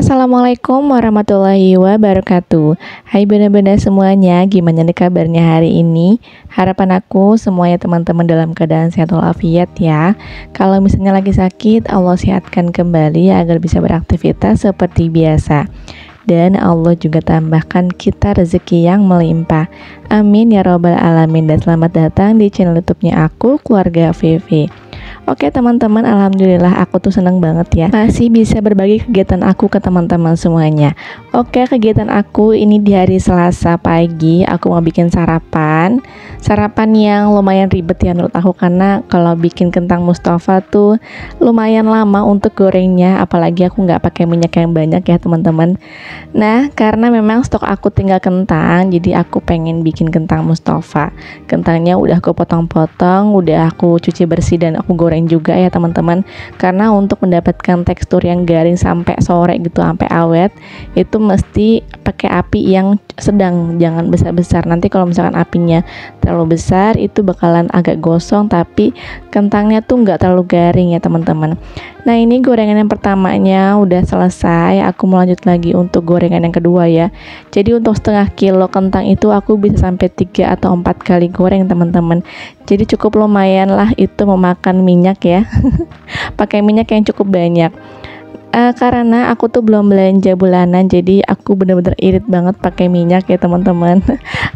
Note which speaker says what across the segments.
Speaker 1: Assalamualaikum warahmatullahi wabarakatuh. Hai bunda-bunda semuanya, gimana nih kabarnya hari ini? Harapan aku semuanya teman-teman dalam keadaan sehat walafiat ya. Kalau misalnya lagi sakit, Allah sehatkan kembali agar bisa beraktivitas seperti biasa. Dan Allah juga tambahkan kita rezeki yang melimpah. Amin ya robbal alamin. Dan selamat datang di channel YouTube-nya aku, Keluarga VV. Oke teman-teman, alhamdulillah aku tuh seneng banget ya masih bisa berbagi kegiatan aku ke teman-teman semuanya. Oke, kegiatan aku ini di hari Selasa pagi, aku mau bikin sarapan yang lumayan ribet ya menurut aku, karena kalau bikin kentang Mustafa tuh lumayan lama untuk gorengnya, apalagi aku nggak pakai minyak yang banyak ya teman-teman. Nah, karena memang stok aku tinggal kentang, jadi aku pengen bikin kentang Mustafa. Kentangnya udah aku potong-potong, udah aku cuci bersih dan aku goreng juga ya teman-teman, karena untuk mendapatkan tekstur yang garing sampai sore gitu, sampai awet, itu mesti pakai api yang sedang, jangan besar-besar. Nanti kalau misalkan apinya terlalu besar itu bakalan agak gosong, tapi kentangnya tuh nggak terlalu garing ya teman-teman. Nah, ini gorengan yang pertamanya udah selesai, aku mau lanjut lagi untuk gorengan yang kedua ya. Jadi untuk setengah kilo kentang itu aku bisa sampai 3 atau 4 kali goreng teman-teman. Jadi cukup lumayan lah itu memakan minyak ya. Pakai minyak yang cukup banyak. Karena aku tuh belum belanja bulanan, jadi aku bener-bener irit banget pakai minyak ya teman-teman.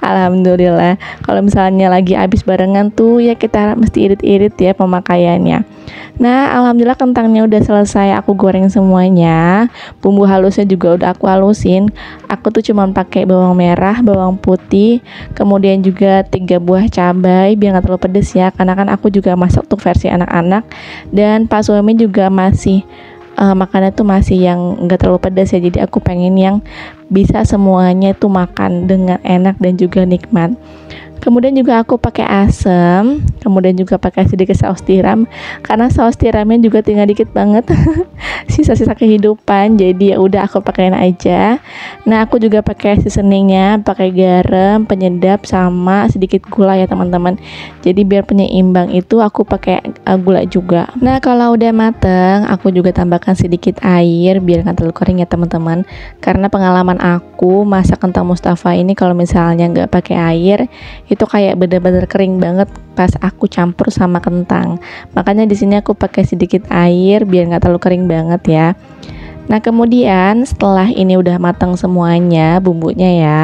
Speaker 1: Alhamdulillah. Kalau misalnya lagi habis barengan tuh ya kita mesti irit-irit ya pemakaiannya. Nah, alhamdulillah kentangnya udah selesai aku goreng semuanya. Bumbu halusnya juga udah aku halusin. Aku tuh cuman pakai bawang merah, bawang putih, kemudian juga 3 buah cabai biar nggak terlalu pedes ya. Karena kan aku juga masak untuk versi anak-anak, dan Pak suami juga masih makannya tuh masih yang enggak terlalu pedas ya, jadi aku pengen yang bisa semuanya tuh makan dengan enak dan juga nikmat. Kemudian juga aku pakai asam, kemudian juga pakai sedikit saus tiram, karena saus tiramnya juga tinggal dikit banget. Sisa-sisa kehidupan, jadi ya udah aku pakein aja. Nah, aku juga pakai seasoningnya, pakai garam, penyedap sama sedikit gula ya teman-teman. Jadi biar penyeimbang itu aku pakai gula juga. Nah, kalau udah mateng, aku juga tambahkan sedikit air biar nggak terlalu kering ya teman-teman. Karena pengalaman aku masak kentang Mustafa ini kalau misalnya nggak pakai air, itu kayak bener-bener kering banget pas aku campur sama kentang. Makanya di sini aku pakai sedikit air biar nggak terlalu kering banget ya. Nah, kemudian setelah ini udah matang semuanya bumbunya ya,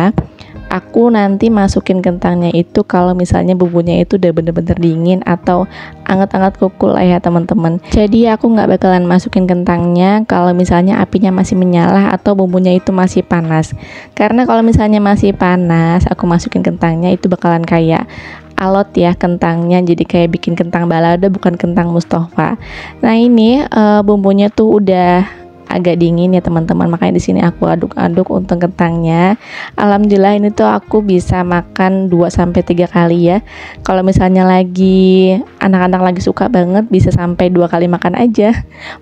Speaker 1: aku nanti masukin kentangnya itu kalau misalnya bumbunya itu udah bener-bener dingin atau anget-anget kukul lah ya teman-teman. Jadi aku nggak bakalan masukin kentangnya kalau misalnya apinya masih menyala atau bumbunya itu masih panas. Karena kalau misalnya masih panas, aku masukin kentangnya itu bakalan kayak alot ya kentangnya, jadi kayak bikin kentang balado bukan kentang Mustafa. Nah, ini bumbunya tuh udah agak dingin ya teman-teman, makanya di sini aku aduk-aduk untuk kentangnya. Alhamdulillah ini tuh aku bisa makan 2-3 kali ya. Kalau misalnya lagi anak-anak lagi suka banget, bisa sampai 2 kali makan aja,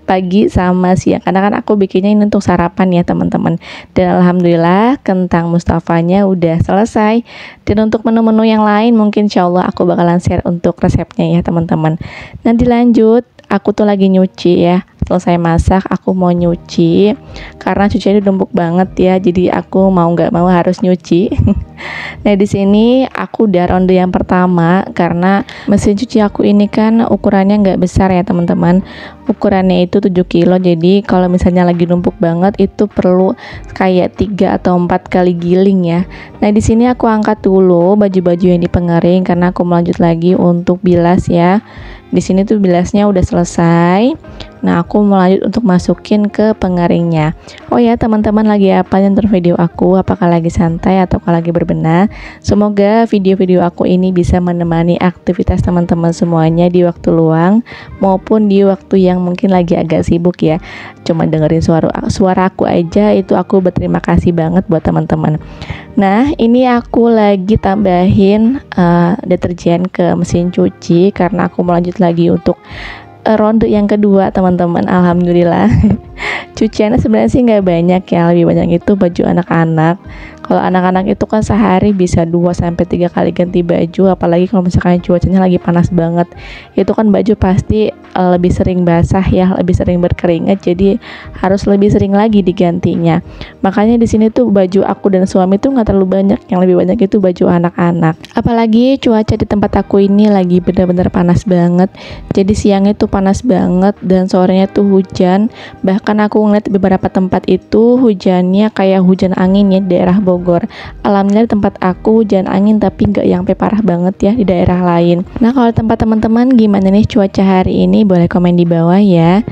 Speaker 1: pagi sama siang, karena kan aku bikinnya ini untuk sarapan ya teman-teman. Dan alhamdulillah kentang Mustafanya udah selesai. Dan untuk menu-menu yang lain mungkin insyaallah aku bakalan share untuk resepnya ya teman-teman. Nanti lanjut, aku tuh lagi nyuci ya. Selesai masak aku mau nyuci karena cuciannya numpuk banget ya, jadi aku mau nggak mau harus nyuci. Nah, di sini aku udah ronde yang pertama karena mesin cuci aku ini kan ukurannya nggak besar ya teman-teman, ukurannya itu 7 kilo, jadi kalau misalnya lagi numpuk banget itu perlu kayak 3 atau 4 kali giling ya. Nah, di sini aku angkat dulu baju-baju yang di pengering karena aku melanjut lagi untuk bilas ya. Di sini tuh bilasnya udah selesai. Nah, aku mau lanjut untuk masukin ke pengeringnya. Oh ya teman-teman, lagi apa nonton video aku? Apakah lagi santai ataukah lagi berbenah? Semoga video-video aku ini bisa menemani aktivitas teman-teman semuanya di waktu luang maupun di waktu yang mungkin lagi agak sibuk ya. Cuma dengerin suara aku aja itu aku berterima kasih banget buat teman-teman. Nah, ini aku lagi tambahin deterjen ke mesin cuci karena aku mau lanjut lagi untuk ronde yang kedua teman-teman. Alhamdulillah cuciannya sebenarnya sih nggak banyak ya, lebih banyak itu baju anak-anak. Kalau anak-anak itu kan sehari bisa 2 sampai 3 kali ganti baju, apalagi kalau misalkan cuacanya lagi panas banget. Itu kan baju pasti lebih sering basah ya, lebih sering berkeringat, jadi harus lebih sering lagi digantinya. Makanya di sini tuh baju aku dan suami tuh nggak terlalu banyak, yang lebih banyak itu baju anak-anak. Apalagi cuaca di tempat aku ini lagi benar-benar panas banget. Jadi siangnya tuh panas banget dan sorenya tuh hujan. Bahkan aku ngeliat di beberapa tempat itu hujannya kayak hujan angin ya di daerah Bogor. Alhamdulillah di tempat aku hujan angin tapi nggak yang parah banget ya di daerah lain. Nah kalau tempat teman-teman gimana nih cuaca hari ini, boleh komen di bawah ya.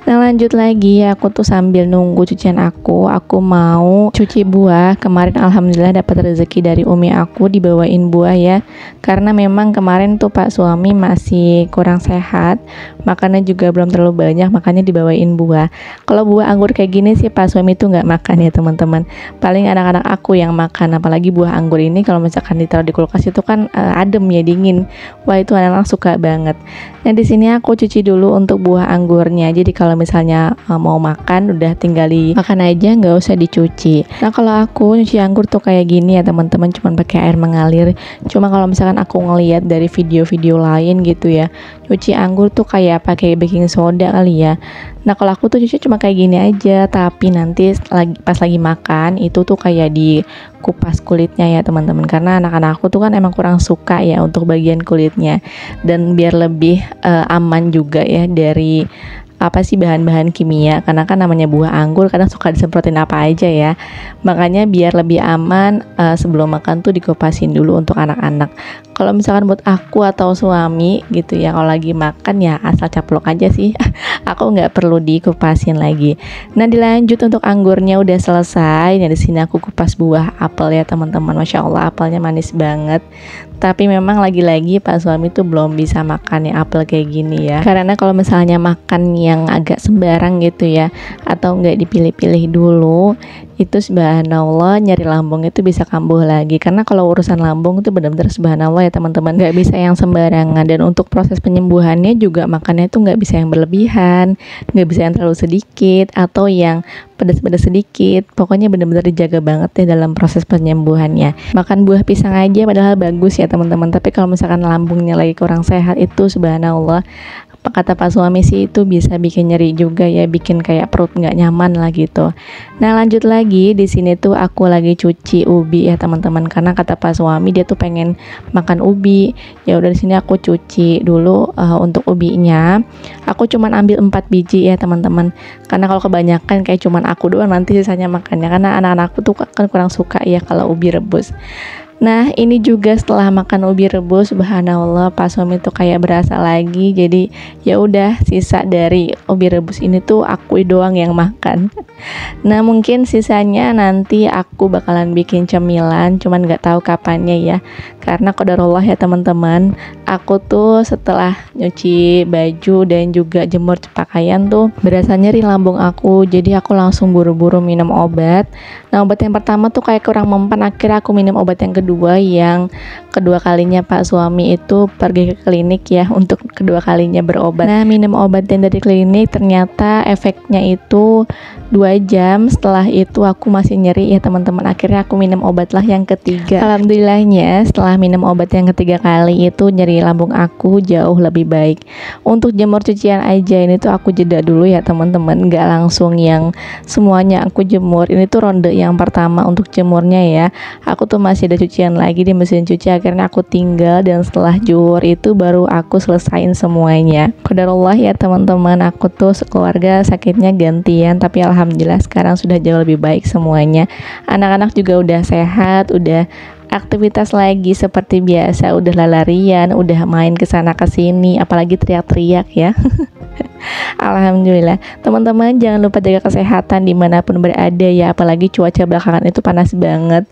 Speaker 1: Nah lanjut lagi, aku tuh sambil nunggu cucian aku mau cuci buah. Kemarin alhamdulillah dapat rezeki dari umi aku dibawain buah ya, karena memang kemarin tuh pak suami masih kurang sehat, makannya juga belum terlalu banyak, makanya dibawain buah. Kalau buah anggur kayak gini sih pak suami tuh nggak makan ya teman-teman, paling anak-anak aku yang makan. Apalagi buah anggur ini kalau misalkan ditaruh di kulkas itu kan adem ya, dingin. Wah itu anak-anak suka banget. Nah di sini aku cuci dulu untuk buah anggurnya. Jadi kalau misalnya mau makan udah tinggal makan aja, nggak usah dicuci. Nah kalau aku nyuci anggur tuh kayak gini ya teman-teman, cuman pakai air mengalir. Cuma kalau misalkan aku ngeliat dari video-video lain gitu ya, nyuci anggur tuh kayak pakai baking soda kali ya. Nah kalau aku tuh cuci cuma kayak gini aja, tapi nanti pas lagi makan itu tuh kayak dikupas kulitnya ya teman-teman, karena anak-anak aku tuh kan emang kurang suka ya untuk bagian kulitnya, dan biar lebih aman juga ya dari bahan-bahan kimia, karena kan namanya buah anggur kadang suka disemprotin apa aja ya. Makanya biar lebih aman sebelum makan tuh dikupasin dulu untuk anak-anak. Kalau misalkan buat aku atau suami gitu ya, kalau lagi makan ya asal caplok aja sih. Aku nggak perlu dikupasin lagi. Nah dilanjut untuk anggurnya udah selesai. Nah di sini aku kupas buah apel ya teman-teman. Masya Allah apelnya manis banget. Tapi memang lagi-lagi pak suami tuh belum bisa makan ya apel kayak gini ya, karena kalau misalnya makan yang agak sembarang gitu ya, atau nggak dipilih-pilih dulu, itu subhanallah nyari lambung itu bisa kambuh lagi. Karena kalau urusan lambung itu benar-benar subhanallah ya teman-teman, nggak bisa yang sembarangan. Dan untuk proses penyembuhannya juga makannya itu nggak bisa yang berlebihan, nggak bisa yang terlalu sedikit atau yang pedas-pedas sedikit. Pokoknya benar-benar dijaga banget ya dalam proses penyembuhannya. Makan buah pisang aja padahal bagus ya teman-teman, tapi kalau misalkan lambungnya lagi kurang sehat itu subhanallah, kata pak suami sih itu bisa bikin nyeri juga ya, bikin kayak perut nggak nyaman lah gitu. Nah lanjut lagi, di sini tuh aku lagi cuci ubi ya teman-teman, karena kata pak suami dia tuh pengen makan ubi. Ya udah di sini aku cuci dulu. Untuk ubinya aku cuman ambil 4 biji ya teman-teman, karena kalau kebanyakan kayak cuman aku doang nanti sisanya makannya, karena anak-anakku tuh kan kurang suka ya kalau ubi rebus. Nah ini juga setelah makan ubi rebus subhanallah pak suami tuh kayak berasa lagi. Jadi ya udah sisa dari ubi rebus ini tuh aku doang yang makan. Nah mungkin sisanya nanti aku bakalan bikin cemilan, cuman nggak tahu kapannya ya, karena qadarullah ya teman-teman, aku tuh setelah nyuci baju dan juga jemur pakaian tuh berasa nyeri lambung aku. Jadi aku langsung buru-buru minum obat. Nah obat yang pertama tuh kayak kurang mempan, akhirnya aku minum obat yang kedua, yang kedua kalinya pak suami itu pergi ke klinik ya untuk kedua kalinya berobat. Nah minum obat yang dari klinik ternyata efeknya itu 2 jam. Setelah itu aku masih nyeri ya teman-teman, akhirnya aku minum obat lah yang ketiga. Alhamdulillahnya setelah minum obat yang ketiga kali itu nyeri lambung aku jauh lebih baik. Untuk jemur cucian aja ini tuh aku jeda dulu ya teman-teman, nggak langsung yang semuanya aku jemur. Ini tuh ronde yang pertama untuk jemurnya ya. Aku tuh masih ada cucian lagi di mesin cuci, akhirnya aku tinggal, dan setelah zuhur itu baru aku selesain semuanya. Qadarullah ya teman-teman, aku tuh sekeluarga sakitnya gantian, tapi alhamdulillah sekarang sudah jauh lebih baik semuanya. Anak-anak juga udah sehat, udah aktivitas lagi seperti biasa, udah lari-larian, udah main kesana kesini, apalagi teriak-teriak ya. Alhamdulillah. Teman-teman jangan lupa jaga kesehatan dimanapun berada ya, apalagi cuaca belakangan itu panas banget.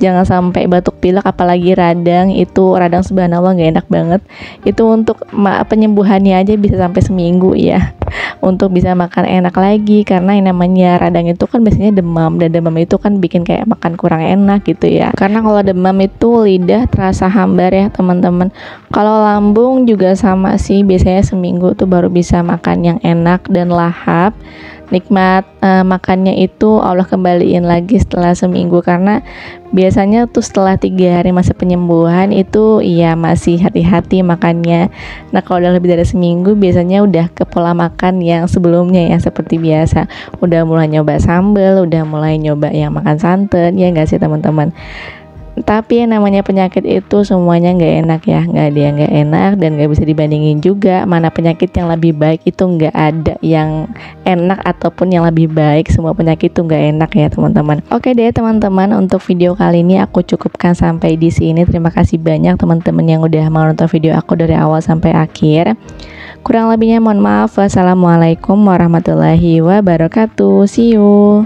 Speaker 1: Jangan sampai batuk pilek, apalagi radang. Itu radang subhanallah gak enak banget. Itu untuk penyembuhannya aja bisa sampai seminggu ya, untuk bisa makan enak lagi. Karena yang namanya radang itu kan biasanya demam, dan demam itu kan bikin kayak makan kurang enak gitu ya. Karena kalau demam itu lidah terasa hambar ya teman-teman. Kalau lambung juga sama sih, biasanya seminggu tuh baru bisa makan yang enak dan lahap. nikmat makannya itu Allah kembaliin lagi setelah seminggu, karena biasanya tuh setelah 3 hari masa penyembuhan itu ya masih hati-hati makannya. Nah kalau udah lebih dari seminggu biasanya udah ke pola makan yang sebelumnya ya, seperti biasa, udah mulai nyoba sambal, udah mulai nyoba yang makan santan, ya nggak sih teman-teman? Tapi yang namanya penyakit itu semuanya nggak enak ya, nggak ada yang nggak enak dan nggak bisa dibandingin juga. Mana penyakit yang lebih baik, itu nggak ada yang enak ataupun yang lebih baik. Semua penyakit itu nggak enak ya teman-teman. Oke deh teman-teman, untuk video kali ini aku cukupkan sampai di sini. Terima kasih banyak teman-teman yang udah mau nonton video aku dari awal sampai akhir. Kurang lebihnya mohon maaf. Wassalamualaikum warahmatullahi wabarakatuh. See you.